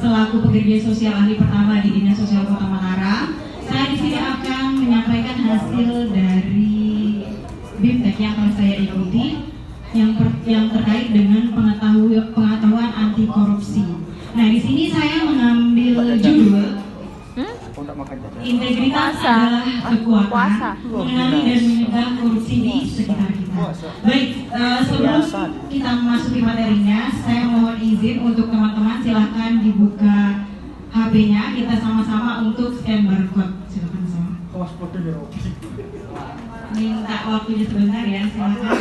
Selaku pekerja sosial ahli pertama di Dinas Sosial Kota Mataram, saya di sini akan menyampaikan hasil dari BIMTEK yang telah saya ikuti yang terkait dengan pengetahuan anti korupsi. Nah, di sini saya mengambil judul Integritas adalah kekuatan, mengenali dan mencegah korupsi di sekitar kita. Baik, sebelum kita memasuki materinya, saya mohon izin untuk teman-teman silahkan dibuka HP-nya, kita sama-sama untuk scan barcode. Silakan sama. Minta waktunya sebentar ya, silakan.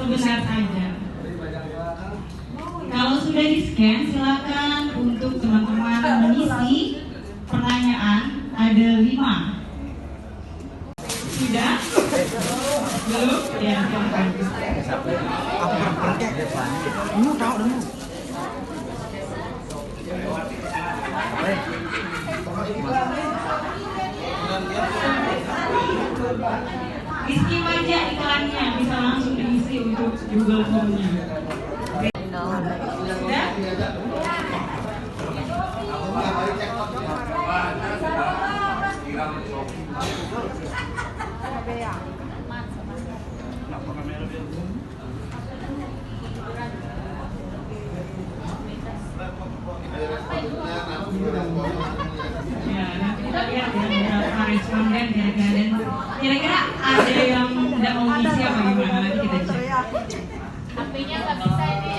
Sebentar saja. Kalau sudah di-scan, silakan untuk teman-teman mengisi pertanyaan. Ada 5. Sudah? Belum? Ya, silakan. Di-skip aja iklannya, bisa langsung diisi untuk Google Form-nya. Sudah? Ya, nanti kita lihat ya beberapa responden kira-kira ada yang tidak mau ngisi apa gimana, nanti kita cek. HP-nya nggak bisa ini.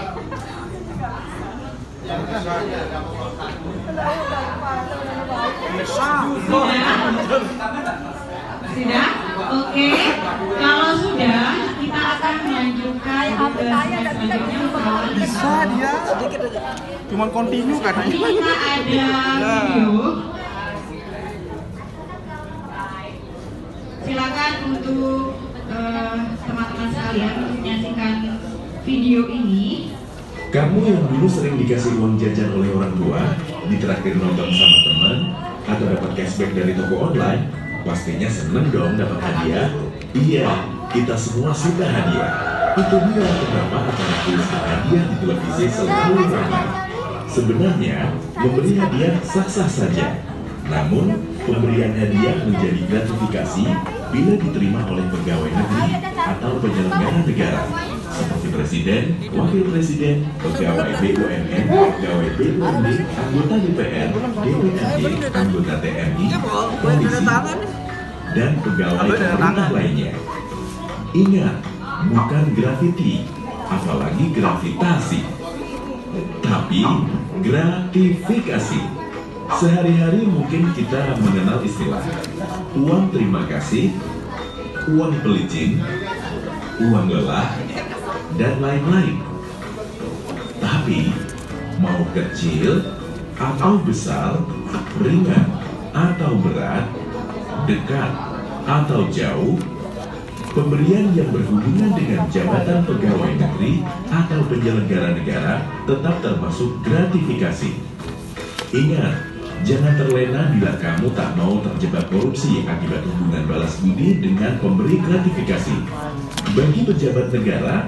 Sudah? Oke. Kalau sudah, kita akan melanjutkan ke selanjutnya. Bisa dia sedikit aja. Cuman continue katanya. Ini kita ada video. Silakan untuk teman-teman sekalian untuk menyaksikan video ini. Kamu yang dulu sering dikasih uang jajan oleh orang tua, ditraktir nonton sama teman, atau dapat cashback dari toko online, pastinya seneng dong dapat hadiah. Iya, kita semua suka hadiah. Itu dia kenapa acara kuis hadiah di televisi selalu ramai. Sebenarnya, memberi hadiah sah-sah saja. Namun, pemberian hadiah menjadi gratifikasi bila diterima oleh pegawai negeri atau penyelenggara negara, seperti Presiden, Wakil Presiden, pegawai BUMN, pegawai BUMD, anggota DPR, DPRD, anggota TNI, polisi, dan pegawai pemerintah lainnya. Ingat, bukan grafiti, apalagi gravitasi, tapi gratifikasi. Sehari-hari mungkin kita mengenal istilah uang terima kasih, uang pelicin, uang lelah, dan lain-lain. Tapi, mau kecil atau besar, ringan atau berat, dekat atau jauh, pemberian yang berhubungan dengan jabatan pegawai negeri atau penyelenggara negara tetap termasuk gratifikasi. Ingat, jangan terlena bila kamu tak mau terjebak korupsi akibat hubungan balas budi dengan pemberi gratifikasi. Bagi pejabat negara,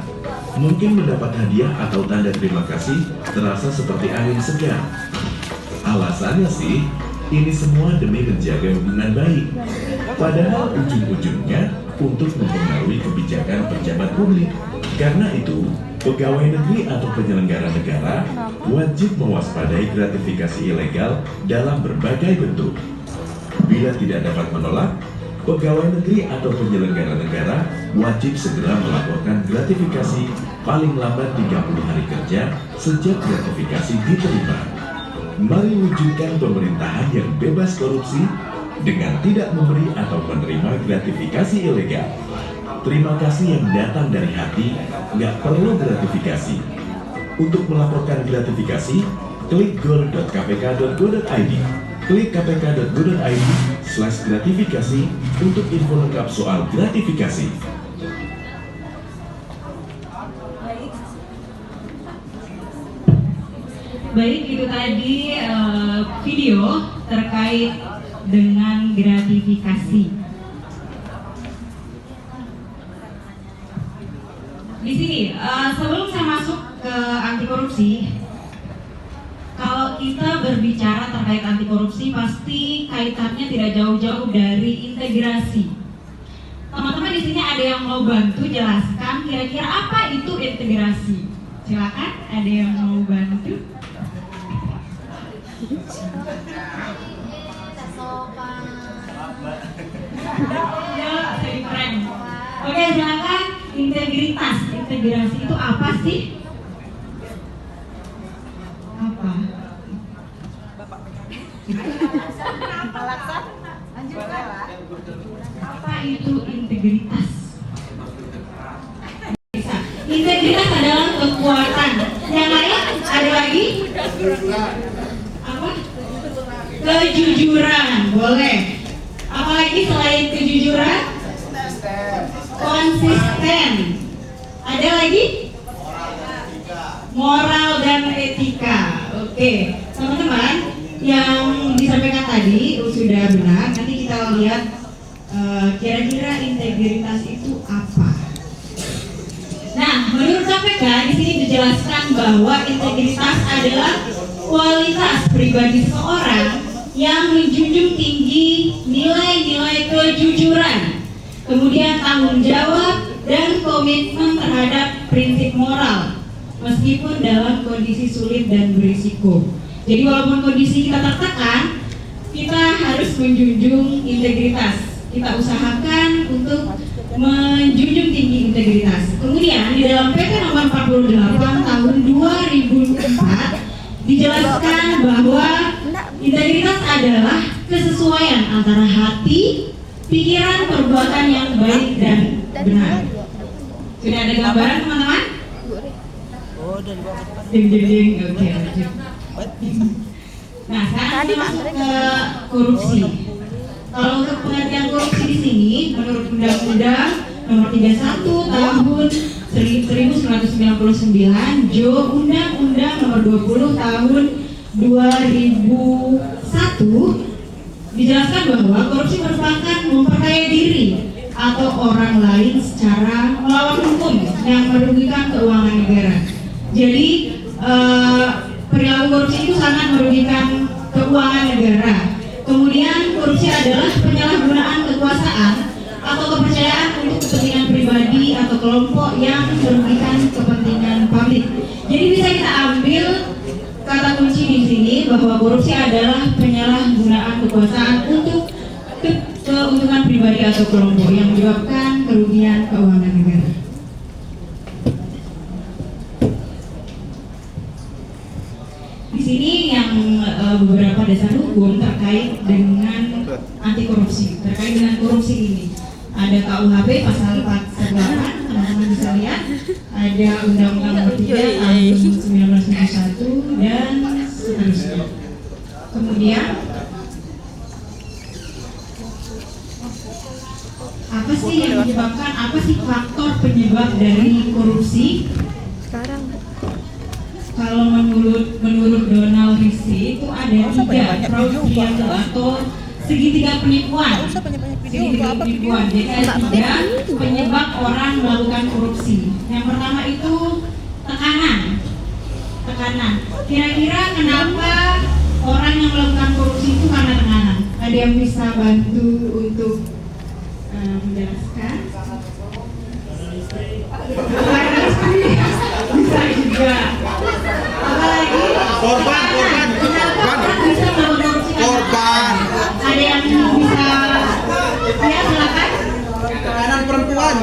mungkin mendapat hadiah atau tanda terima kasih terasa seperti angin segar. Alasannya sih, ini semua demi menjaga hubungan baik. Padahal ujung-ujungnya untuk mempengaruhi kebijakan pejabat publik. Karena itu, pegawai negeri atau penyelenggara negara wajib mewaspadai gratifikasi ilegal dalam berbagai bentuk. Bila tidak dapat menolak, pegawai negeri atau penyelenggara negara wajib segera melaporkan gratifikasi paling lambat 30 hari kerja sejak gratifikasi diterima. Mari wujudkan pemerintahan yang bebas korupsi dengan tidak memberi atau menerima gratifikasi ilegal. Terima kasih yang datang dari hati, nggak perlu gratifikasi. Untuk melaporkan gratifikasi, klik gor.kpk.go.id. Klik kpk.go.id/gratifikasi untuk info lengkap soal gratifikasi. Baik, itu tadi video terkait dengan gratifikasi. Di sini, sebelum saya masuk ke anti korupsi, kalau kita berbicara terkait anti korupsi, pasti kaitannya tidak jauh-jauh dari integrasi. Teman-teman di sini ada yang mau bantu jelaskan kira-kira apa itu integrasi? Silakan, ada yang mau bantu? Ya, saya keren. Oke, silakan. Integritas, integrasi itu apa sih? Apa? Apa itu integritas? Integritas adalah kekuatan. Yang lain ada lagi? Apa? Kejujuran, boleh. Apalagi selain kejujuran? Konsisten. Ada lagi? Moral dan etika. Oke, teman-teman, yang disampaikan tadi sudah benar. Nanti kita lihat kira-kira integritas itu apa. Nah, menurut KPK di sini dijelaskan bahwa integritas adalah kualitas pribadi seseorang yang menjunjung tinggi nilai-nilai kejujuran, kemudian tanggung jawab dan komitmen terhadap prinsip moral, meskipun dalam kondisi sulit dan berisiko. Jadi walaupun kondisi kita tertekan, kita harus menjunjung integritas. Kita usahakan untuk menjunjung tinggi integritas. Kemudian di dalam PP nomor 48 tahun 2004 dijelaskan bahwa integritas adalah kesesuaian antara hati, pikiran, perbuatan yang baik dan benar. Sudah ada gambaran, teman-teman? Ding. Oke. Nah, sekarang kita masuk ke korupsi. Kalau untuk pengertian korupsi di sini, menurut Undang-Undang Nomor 31 Tahun 1999, Undang-Undang Nomor 20 Tahun 2001, dijelaskan bahwa korupsi merupakan memperkaya diri atau orang lain secara melawan hukum yang merugikan keuangan negara. Jadi perilaku korupsi itu sangat merugikan keuangan negara. Kemudian korupsi adalah penyalahgunaan kekuasaan atau kepercayaan untuk kepentingan pribadi atau kelompok yang merugikan kepentingan publik. Jadi bisa kita ambil kata kunci di sini bahwa korupsi adalah penyalahgunaan kekuasaan untuk keuntungan pribadi atau kelompok yang menyebabkan kerugian keuangan negara. Di sini yang beberapa dasar hukum terkait dengan anti korupsi, terkait dengan korupsi ini. Ada KUHP pasal 48, teman-teman bisa lihat. Ada Undang-Undang Nomor 3 tahun 1991 dan seterusnya. Kemudian apa sih yang menyebabkan, apa sih faktor penyebab dari korupsi? Kalau menurut Donald Rizzi itu ada 3 triangle atau segitiga penipuan. Segitiga penipuan. Jadi ada 3 penyebab orang melakukan korupsi. Yang pertama itu tekanan. Kira-kira kenapa orang yang melakukan korupsi itu karena tekanan? Ada yang bisa bantu untuk menjelaskan? Bisa juga. Apalagi korban bisa melakukan korban. Ada yang bisa, ya silakan. Tekanan perempuan.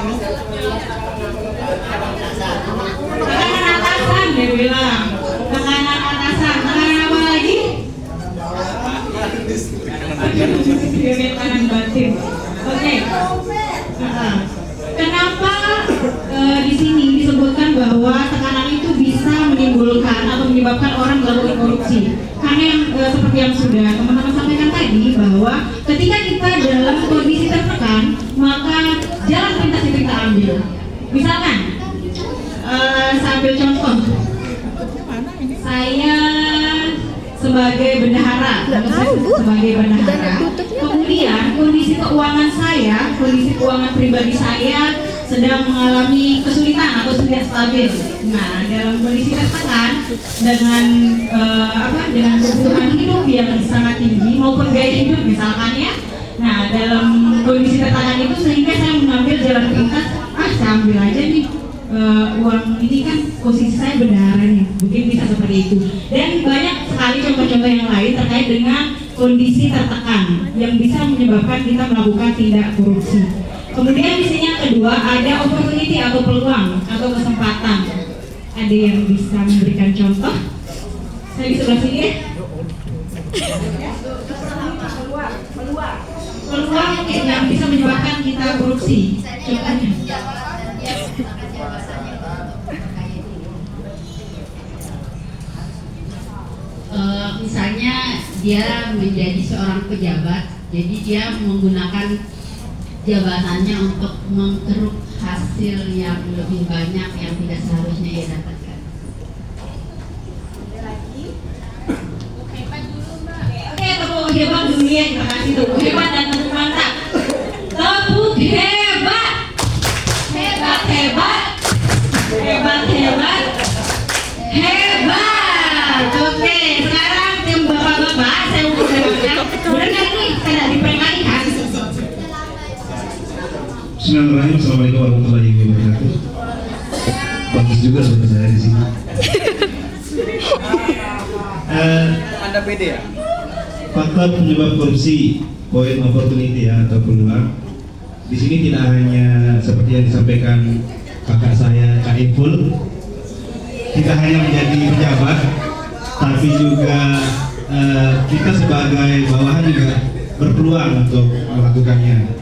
Tekanan atasan dia bilang. Tekanan atasan. Tekanan apa lagi? Tekanan batin. Oke. Kenapa di sini disebutkan bahwa tekanan itu bisa menimbulkan atau menyebabkan orang melakukan korupsi? yang sudah teman-teman sampaikan tadi, bahwa ketika kita dalam kondisi tertekan, maka jalan pintas itu kita ambil. Misalkan, saya ambil contoh, saya sebagai bendahara, kemudian kondisi keuangan pribadi saya sedang mengalami kesulitan atau tidak stabil. Nah, dalam kondisi tertekan dengan dengan kebutuhan hidup yang sangat tinggi maupun gaya hidup misalkan ya. Nah, dalam kondisi tertekan itu sehingga saya mengambil jalan pintas, saya ambil aja nih uang ini, kan posisi saya bendahara nih, mungkin bisa seperti itu. Dan banyak sekali contoh-contoh yang lain terkait dengan kondisi tertekan yang bisa menyebabkan kita melakukan tindak korupsi. Kemudian di sini yang kedua ada opportunity atau peluang atau kesempatan. Ada yang bisa memberikan contoh? Saya di sebelah sini ya. Peluang yang bisa menyebabkan kita korupsi. Contohnya. Misalnya dia menjadi seorang pejabat, jadi dia menggunakan jabatannya untuk mengkeruk hasil yang lebih banyak yang tidak seharusnya ia dapatkan. Oke, tepuk hebat dulu ya, terima kasih. Tepuk hebat dan tepuk mantap. Tepuk hebat, hebat, hebat, hebat, hebat, hebat. Oke, sekarang tim bapak-bapak saya mau bertanya, benar nggak nih tidak diperingatkan? Bismillahirrahmanirrahim. Assalamualaikum warahmatullahi wabarakatuh. Bagus juga suara saya di sini. Anda pede ya? Faktor penyebab korupsi, point opportunity ya, atau peluang. Di sini tidak hanya seperti yang disampaikan kakak saya Kak Iful, kita hanya menjadi pejabat, tapi juga kita sebagai bawahan juga berpeluang untuk melakukannya.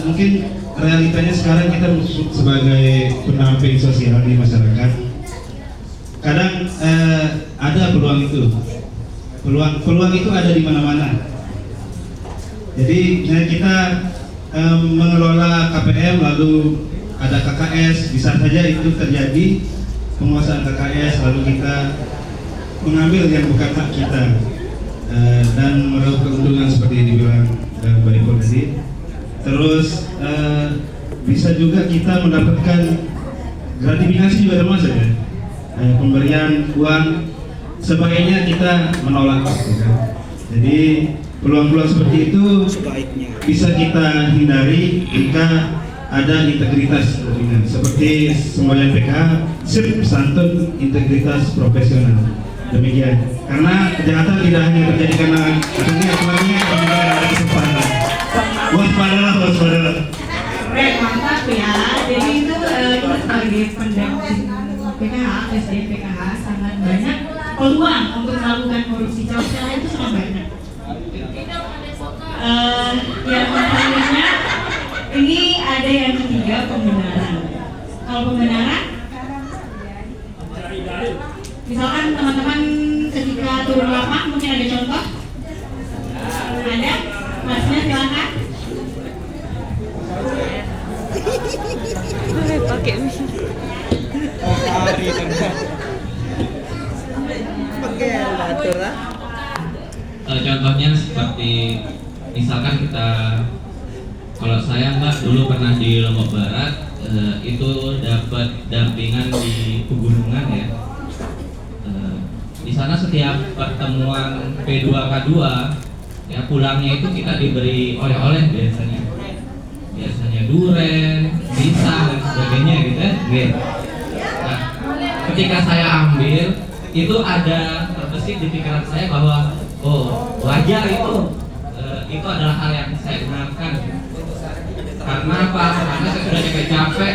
Mungkin realitanya sekarang kita sebagai pendamping sosial di masyarakat, kadang ada peluang itu. Peluang itu ada di mana-mana. Jadi kita mengelola KPM lalu ada KKS, bisa saja itu terjadi penguasaan KKS lalu kita mengambil yang bukan hak kita dan meraup keuntungan seperti yang dibilang Mbak Ipul tadi. Terus bisa juga kita mendapatkan gratifikasi juga termasuk ya, pemberian uang, sebaiknya kita menolak. Jadi peluang-peluang seperti itu bisa kita hindari jika ada integritas seperti semboyan PKH, sip, santun, integritas profesional. Demikian. Karena kejahatan tidak hanya terjadi karena akhirnya ada kesempatan. Waspadalah. Mantap ya. Jadi itu kita sebagai pendamping PKH, SD PKH sangat banyak peluang untuk melakukan korupsi. Celah-celah itu sangat banyak. Yang selanjutnya ini ada yang ketiga, pembenaran. Kalau pembenaran, misalkan teman-teman ketika turun lapang mungkin ada contoh. Ada? Masnya silakan. Pakai contohnya seperti misalkan kita, kalau saya Mbak dulu pernah di Lombok Barat, itu dapat dampingan di pegunungan ya. Di sana setiap pertemuan P2K2 ya, pulangnya itu kita diberi oleh-oleh biasanya duren, pisang dan sebagainya gitu ya. Nah, ketika saya ambil itu ada terbesit di pikiran saya bahwa wajar itu adalah hal yang saya benarkan. Karena apa? Karena saya sudah capek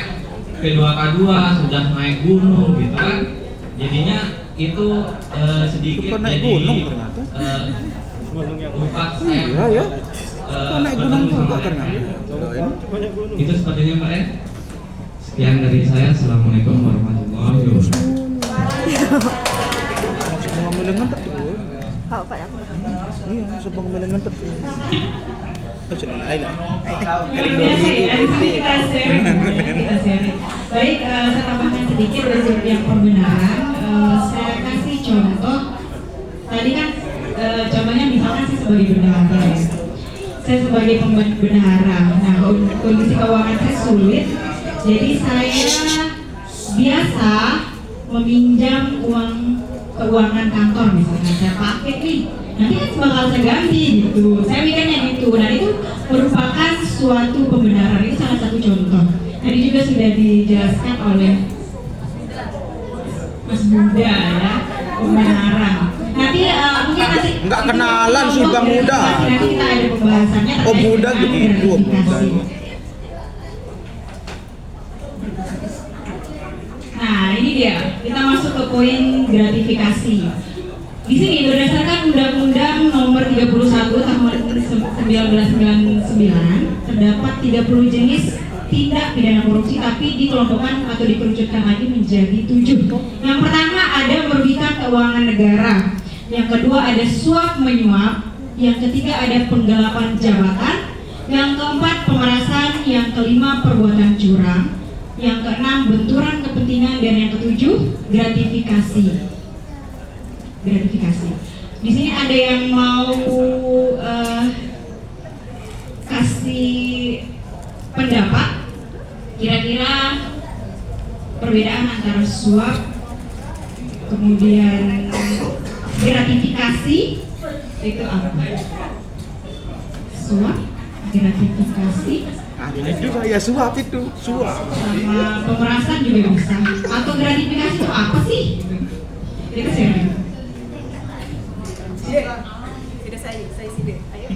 P2K2, sudah naik gunung gitu kan. Jadinya itu sedikit jadi tempat saya bertemu sama itu sepertinya Mbak ya. Sekian dari saya. Assalamualaikum warahmatullahi wabarakatuh. Iya, sebang pemilihan mantap. Baik, saya tambahkan sedikit untuk yang pembenaran. Saya kasih contoh. Tadi kan contohnya misalkan saya sebagai bendahara ya. Saya sebagai pembendahara. Nah, kondisi keuangan saya sulit. Jadi saya biasa meminjam uang keuangan kantor misalkan. Saya pakai nih. Nanti kan bakal saya ganti gitu. Saya mikirnya gitu. Dan itu merupakan suatu pembenaran. Itu salah satu contoh. Tadi juga sudah dijelaskan oleh Mas Buda ya, pembenaran. Nanti mungkin nanti Nggak kenalan sih Bang Buda. Nanti kita ada pembahasannya. Oh Buda gitu. Nah ini dia, kita masuk ke poin gratifikasi. Di sini berdasarkan Undang-Undang Nomor 31 Tahun 1999 terdapat 30 jenis tindak pidana korupsi, tapi dikelompokkan atau dikerucutkan lagi menjadi 7. Yang pertama ada merugikan keuangan negara, yang kedua ada suap menyuap, yang ketiga ada penggelapan jabatan, yang keempat pemerasan, yang kelima perbuatan curang, yang keenam benturan kepentingan, dan yang ketujuh gratifikasi. Di sini ada yang mau kasih pendapat kira-kira perbedaan antara suap kemudian gratifikasi itu apa? Suap, gratifikasi, Ini juga ya suap itu, suap. sama pemerasan juga bisa. Atau gratifikasi itu apa sih? Itu serius. Tidak saya sih. Ayo.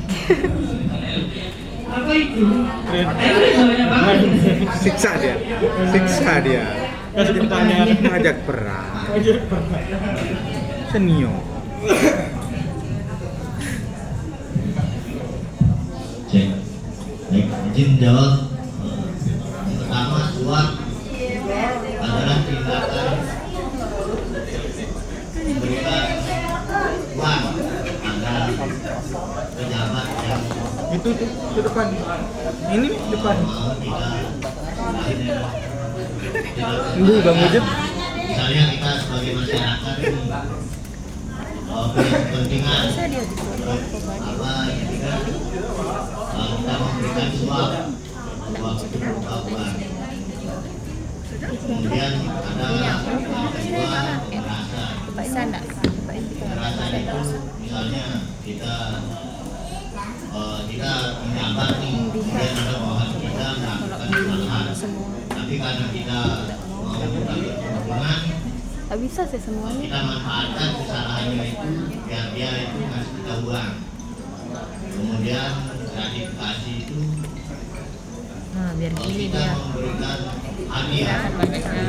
Apa itu? Itu banyak banget. Siksa dia. Kasih pertanyaan. Ngajak perang. Senior. Cek. Baik, izin jawab. Pertama, suap adalah tindakan memberikan uang agar pejabat yang Itu depan. Ini depan. mau Ini Bang Mujib. misalnya kita sebagai masyarakat ini punya kepentingan apa ya kita memberikan suap itu berupa uang. Kemudian ada yang kedua pemerasan. Pemerasan itu misalnya kita menjabat nih, kemudian ada bawahan kita melakukan kesalahan, tapi karena kita mau mendapat keuntungan, Bisa sih semuanya. kita manfaatkan kesalahannya itu biar dia itu ngasih kita uang. Kemudian gratifikasi itu Biar gini kita dia. memberikan hadiah berupa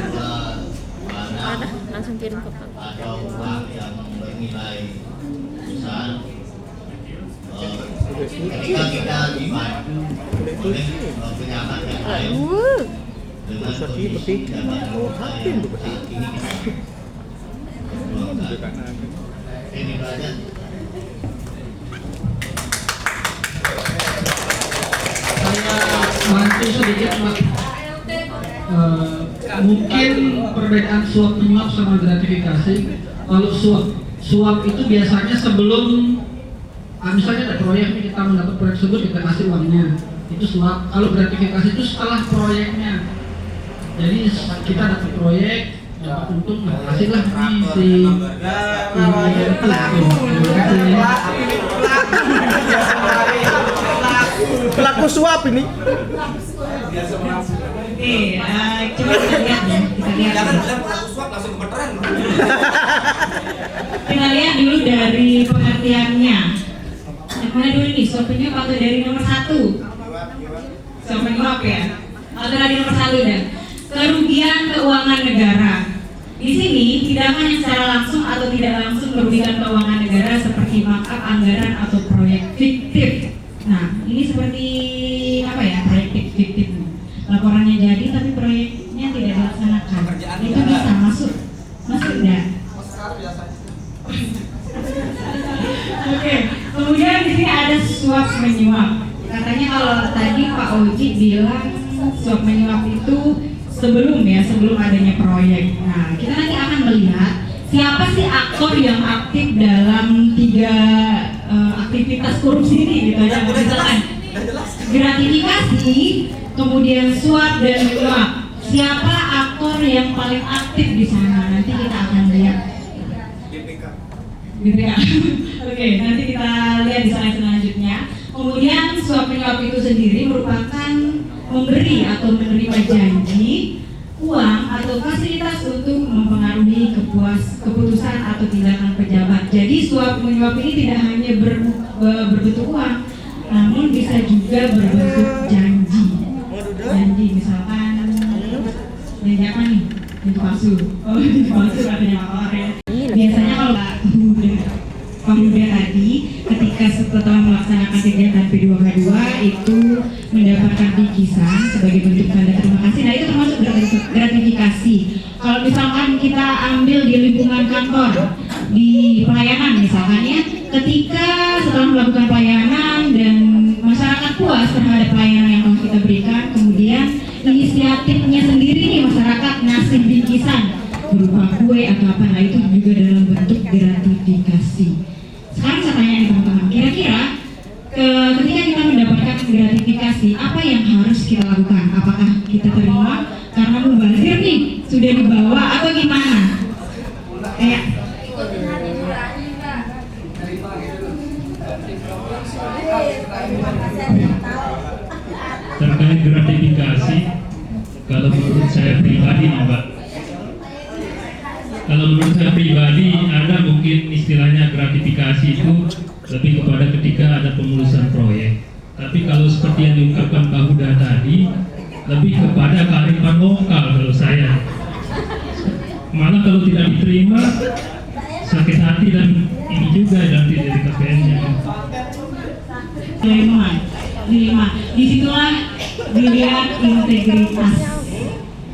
barang Langsung kirim ke Pak. atau uang yang bernilai besar. Ketika kita dibantu oleh pejabat yang lain dengan kondisi jabatan saat ini ini belajar. Saya bantu sedikit Pak. Mungkin perbedaan suap menyuap sama gratifikasi. Kalau suap itu biasanya sebelum misalnya ada proyek nih, kita mendapat proyek tersebut kita kasih uangnya, itu suap. Kalau gratifikasi itu setelah proyeknya, jadi kita dapat proyek, dapat untung, kasihlah nih si Pelaku suap ini. Coba kita lihat ya, Jangan bilang pelaku suap langsung kebetulan. Kita lihat dulu dari pengertiannya. Yang mana dulu nih, suap penyuap atau dari nomor 1? Suap penyuap ya? Atau dari nomor 1 dan kerugian keuangan negara. Di sini tindakan yang secara langsung atau tidak langsung merugikan keuangan negara seperti markup anggaran atau proyek fiktif. Nah, ini seperti apa ya, proyek fiktif. Laporannya jadi tapi proyeknya tidak dilaksanakan. Itu bisa masuk enggak? Kemudian di sini ada suap menyuap. Katanya kalau tadi Pak Oji bilang suap menyuap itu sebelum adanya proyek. Nah, kita nanti akan melihat siapa sih aktor yang aktif dalam 3 aktivitas korupsi ini gitu aja. Misalkan gratifikasi, kemudian suap dan menyuap. Siapa aktor yang paling aktif di sana? Nanti kita akan lihat. BPK. Oke, nanti kita lihat di slide selanjutnya. Kemudian suap menyuap itu sendiri merupakan memberi atau menerima janji, uang atau fasilitas untuk mempengaruhi keputusan atau tindakan pejabat. Jadi suap menyuap ini tidak hanya berbentuk uang, namun bisa juga berbentuk janji. Janji misalkan janji apa nih? Janji palsu. Oh, janji palsu katanya Pak Omar ya. Biasanya kalau pemuda tadi ketika setelah melaksanakan kegiatan P2K2 itu mendapatkan bingkisan sebagai bentuk tanda terima kasih. Nah, itu termasuk gratifikasi. Kalau misalkan kita ambil di lingkungan kantor, di pelayanan misalkan ya, ketika setelah melakukan pelayanan dan masyarakat puas terhadap pelayanan yang telah kita berikan, kemudian inisiatifnya sendiri nih masyarakat ngasih bingkisan berupa kue atau apa, nah itu juga dalam bentuk gratifikasi. Sekarang saya tanya nih teman-teman, kira-kira ketika kita mendapatkan gratifikasi, apa yang harus kita lakukan? Apakah kita terima karena mubazir nih, sudah dibawa atau gimana? Kayak terkait gratifikasi, kalau menurut saya pribadi nih Mbak, kalau menurut saya pribadi ada mungkin istilahnya gratifikasi itu lebih kepada ketika ada pemulusan proyek. Tapi kalau seperti yang diungkapkan Pak Huda tadi, lebih kepada kearifan lokal kalau saya. Malah kalau tidak diterima sakit hati dan ini juga nanti dari KPN-nya. Disitulah dilihat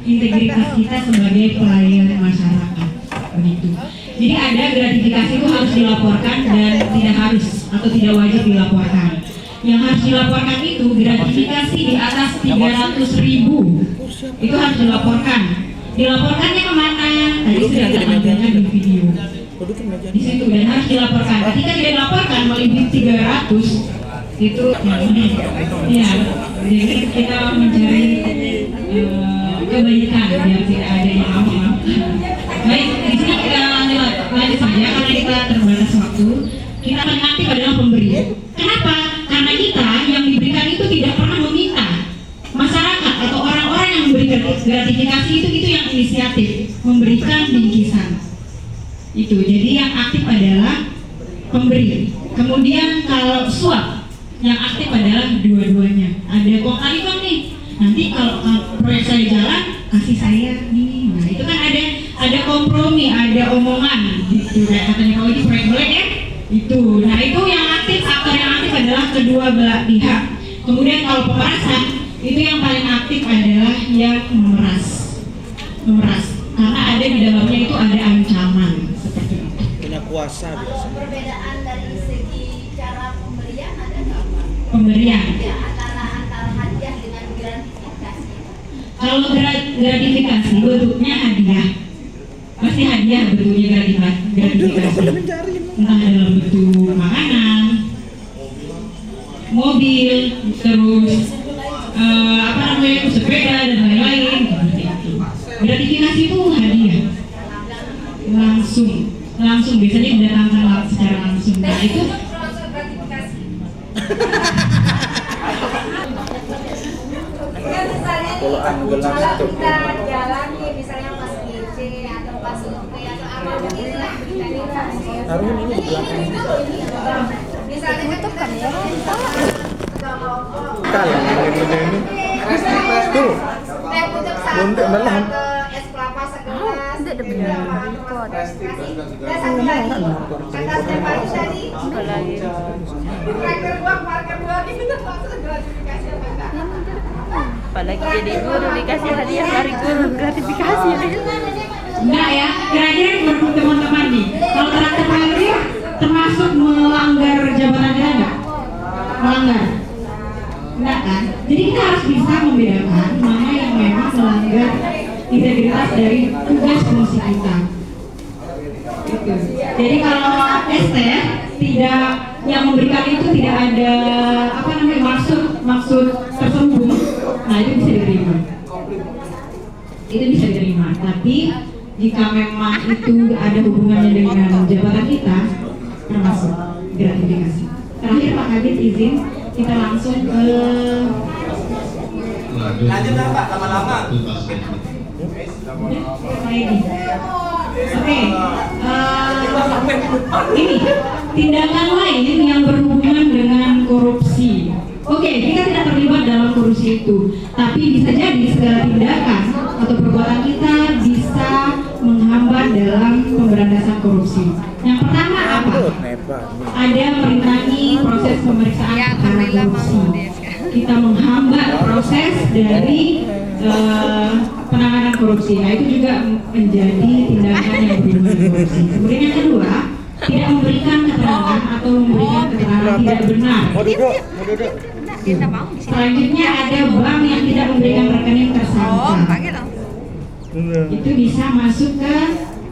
integritas kita sebagai pelayan masyarakat, begitu. Jadi ada gratifikasi itu harus dilaporkan dan tidak harus atau tidak wajib dilaporkan. Yang harus dilaporkan itu gratifikasi di atas 300.000 itu harus dilaporkan. Dilaporkannya kemana? Tadi sudah kita tampilkan di video. Di situ dan harus dilaporkan. Ketika tidak dilaporkan melebihi 300 itu ya, jadi kita mencari kebaikan biar tidak ada yang ngomong. Baik, di sini kita lanjut saja karena kita terbatas waktu. Kita paling aktif adalah pemberi. Kenapa? Karena kita yang diberikan itu tidak pernah meminta. Masyarakat atau orang-orang yang memberikan gratifikasi itu yang inisiatif memberikan bingkisan. Itu. Jadi yang aktif adalah pemberi. Kemudian kalau suap, yang aktif adalah dua-duanya. Ada kok kali nih. Nanti kalau proyek saya jalan, kasih saya ini. Nah, itu kan ada kompromi, ada omongan gitu. Kayak katanya kalau ini proyek boleh ya? Itu. Nah, itu yang aktif, aktor yang aktif adalah kedua belah pihak. Kemudian kalau pemerasan, itu yang paling aktif adalah yang memeras. Karena ada di dalamnya itu ada ancaman seperti itu. Punya kuasa biasa. Perbedaan dari segi cara pemberian ada nggak? Pemberian. Ya, antara hadiah dengan gratifikasi. Kalau gratifikasi bentuknya hadiah, pasti hadiah bentuknya gratifikasi. Entah dalam bentuk makanan, mobil, terus sepeda dan lain-lain. Gratifikasi itu hadiah langsung biasanya didatangkan secara langsung. Nah itu Kalau kita jalan nih misalnya pas GC atau pas survei atau apa begitu lah Harun ini di belakang. misalnya Tutup kamera. Kalah ini. Tuh. tutup satu Untuk dalam. es kelapa segelas Tidak ada benar. dan satu lagi kata Stefani tadi tracker buang parkir buang itu termasuk gratifikasi apa enggak? Apalagi jadi guru dikasih hadiah dari guru gratifikasi. enggak ya, kira-kira menurut teman-teman nih, kalau traktir termasuk melanggar jabatan bisa membedakan mana yang memang melanggar integritas dari tugas fungsi kita. Gitu. Jadi kalau ST tidak, yang memberikan itu tidak ada maksud terselubung, nah itu bisa diterima. Itu bisa diterima. Tapi jika memang itu ada hubungannya dengan jabatan kita, termasuk gratifikasi. Terakhir Pak Kabit izin kita langsung ke lanjut lah Pak, lama-lama. Oke, ini tindakan lain yang berhubungan dengan korupsi. Oke, kita tidak terlibat dalam korupsi itu, tapi bisa jadi segala tindakan atau perbuatan kita bisa menghambat dalam pemberantasan korupsi. Yang pertama apa? Ada merintangi proses pemeriksaan perkara korupsi. Kita menghambat proses dari penanganan korupsi. Nah itu juga menjadi tindakan yang berhubungan dengan korupsi. Kemudian yang kedua, tidak memberikan keterangan atau memberikan keterangan tidak benar. Selanjutnya ada bank yang tidak memberikan rekening tersangka. Itu bisa masuk ke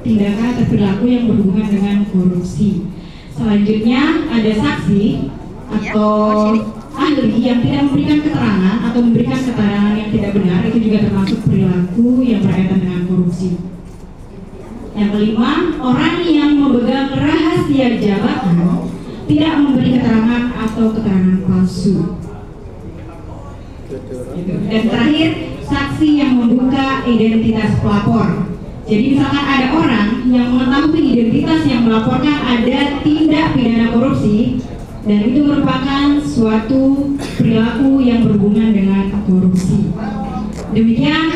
tindakan atau perilaku yang berhubungan dengan korupsi. Selanjutnya ada saksi atau ahli yang tidak memberikan keterangan atau memberikan keterangan yang tidak benar, itu juga termasuk perilaku yang berkaitan dengan korupsi. Yang kelima, orang yang memegang rahasia jabatan tidak memberi keterangan atau keterangan palsu. Dan terakhir, saksi yang membuka identitas pelapor. Jadi misalkan ada orang yang mengetahui identitas yang melaporkan ada tindak pidana korupsi, dan itu merupakan suatu perilaku yang berhubungan dengan korupsi. Demikian,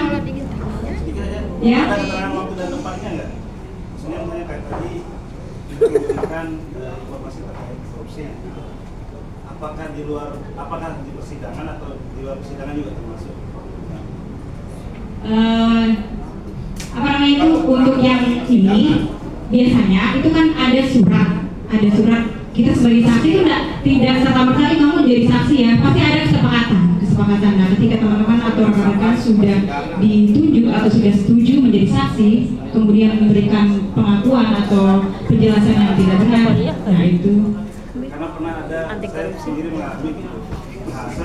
ya. Ada keterangan waktu dan tempatnya nggak? Maksudnya kayak tadi memberikan informasi terkait korupsi. Apakah di persidangan atau di luar persidangan juga termasuk? Untuk yang ini biasanya itu kan ada surat kita sebagai saksi itu tidak serta-merta kamu jadi saksi ya, pasti ada kesepakatan. Nah ketika teman-teman atau rekan-rekan sudah ditunjuk atau sudah setuju menjadi saksi, kemudian memberikan pengakuan atau penjelasan yang tidak benar, nah itu karena pernah ada saya sendiri mengalami merasa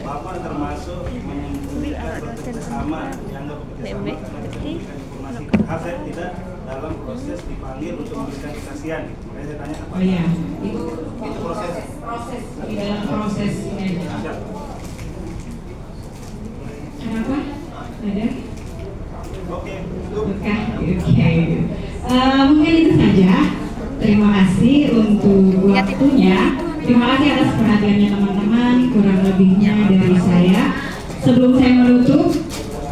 Bapak termasuk memberikan bekerjasama dianggap bekerjasama karena informasi saya tidak dalam proses dipanggil untuk memberikan kesaksian. Makanya saya tanya apa? Oh iya, itu proses di dalam proses ini. Kenapa? Ada? Oke. Mungkin itu saja. Terima kasih untuk waktunya. Terima kasih atas perhatiannya teman-teman. Kurang lebihnya dari saya. Sebelum saya menutup,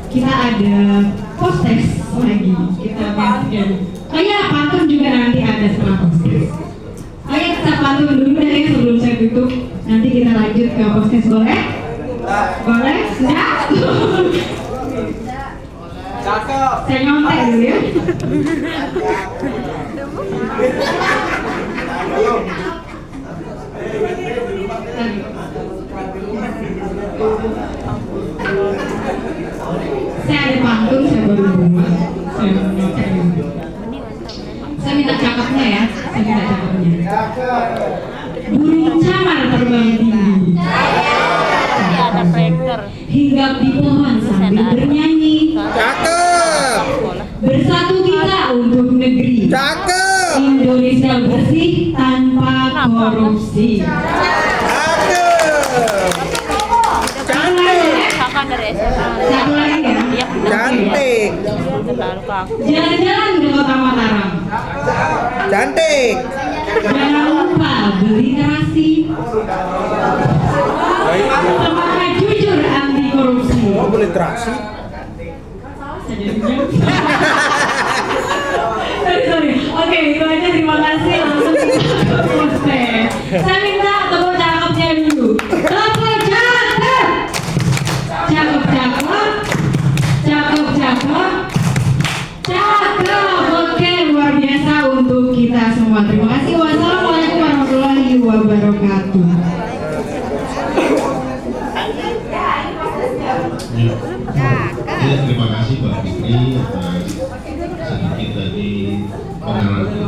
kita ada post-test lagi. Oh iya, pantun juga nanti ada setelah post-test. Oh iya, kita pantun dulu deh sebelum saya tutup. Nanti kita lanjut ke post-test, boleh? Boleh? Enggak? Cakep. Saya nyontek dulu ya. Saya ada pantun, saya baru buat. Saya nyontek dulu. Saya minta cakepnya ya. Burung camar terbang tinggi. Ada proyektor. Hinggap di pohon sambil bernyanyi. Cakep. Bersatu kita untuk negeri. Cakep. Indonesia bersih tanpa korupsi. Kakak dari SMA. Satu lagi ya. Iya, Cantik. terlalu kaku. Jalan-jalan ke Kota Mataram. Cantik. Jangan lupa beli terasi. Semangat jujur anti korupsi. Oh, beli terasi. Sorry. Oke, itu aja. Terima kasih. Langsung kita ke proses. Saya minta tepuk cakepnya dulu. Tepuk cakep. Cakep. Oke, luar biasa untuk kita semua. Terima kasih. Wassalamualaikum warahmatullahi wabarakatuh. Ya, terima kasih Pak Fikri atas sedikit tadi pengalaman